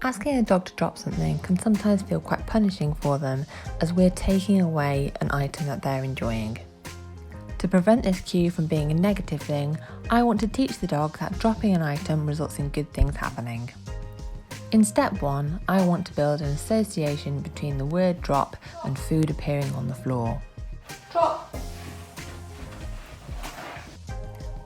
Asking a dog to drop something can sometimes feel quite punishing for them, as we're taking away an item that they're enjoying. To prevent this cue from being a negative thing, I want to teach the dog that dropping an item results in good things happening. In step 1, I want to build an association between the word drop and food appearing on the floor. Drop.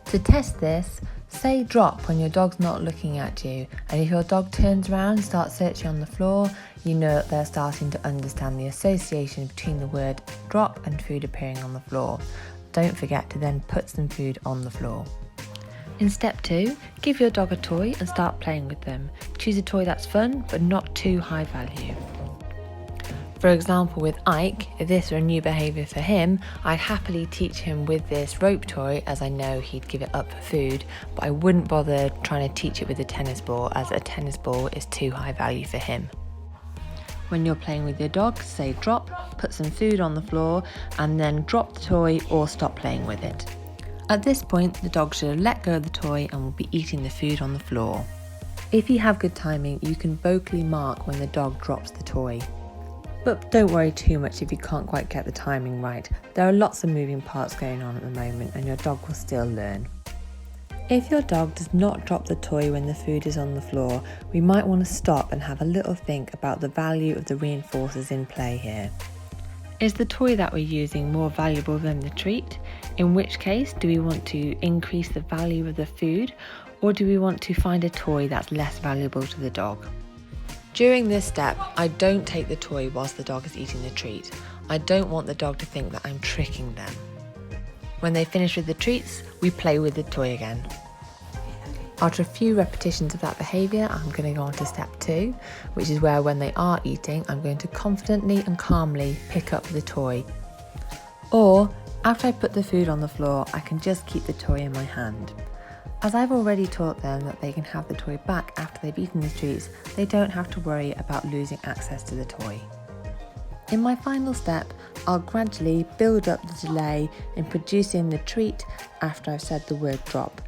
To test this, say drop when your dog's not looking at you, and if your dog turns around and starts searching on the floor, you know that they're starting to understand the association between the word drop and food appearing on the floor. Don't forget to then put some food on the floor. In step 2, give your dog a toy and start playing with them. Choose a toy that's fun but not too high value. For example, with Ike, if this were a new behaviour for him, I'd happily teach him with this rope toy, as I know he'd give it up for food, but I wouldn't bother trying to teach it with a tennis ball, as a tennis ball is too high value for him. When you're playing with your dog, say drop, put some food on the floor, and then drop the toy or stop playing with it. At this point, the dog should have let go of the toy and will be eating the food on the floor. If you have good timing, you can vocally mark when the dog drops the toy. But don't worry too much if you can't quite get the timing right. There are lots of moving parts going on at the moment and your dog will still learn. If your dog does not drop the toy when the food is on the floor, we might want to stop and have a little think about the value of the reinforcers in play here. Is the toy that we're using more valuable than the treat? In which case, do we want to increase the value of the food, or do we want to find a toy that's less valuable to the dog? During this step, I don't take the toy whilst the dog is eating the treat. I don't want the dog to think that I'm tricking them. When they finish with the treats, we play with the toy again. After a few repetitions of that behaviour, I'm going to go on to step 2, which is where when they are eating, I'm going to confidently and calmly pick up the toy. Or, after I put the food on the floor, I can just keep the toy in my hand. As I've already taught them that they can have the toy back after they've eaten the treats, they don't have to worry about losing access to the toy. In my final step, I'll gradually build up the delay in producing the treat after I've said the word drop.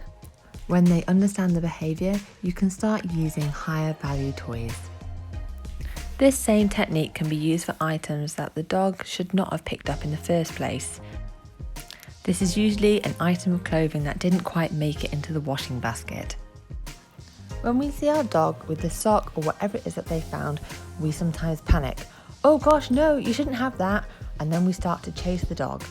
When they understand the behaviour, you can start using higher value toys. This same technique can be used for items that the dog should not have picked up in the first place. This is usually an item of clothing that didn't quite make it into the washing basket. When we see our dog with the sock or whatever it is that they found, we sometimes panic. Oh gosh, no, you shouldn't have that. And then we start to chase the dog.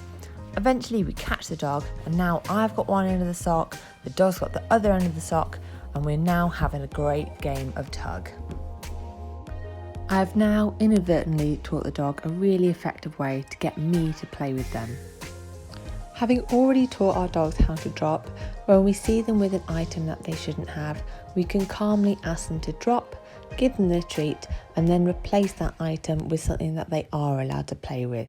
Eventually we catch the dog, and now I've got one end of the sock, the dog's got the other end of the sock, and we're now having a great game of tug. I have now inadvertently taught the dog a really effective way to get me to play with them. Having already taught our dogs how to drop, when we see them with an item that they shouldn't have, we can calmly ask them to drop, give them the treat, and then replace that item with something that they are allowed to play with.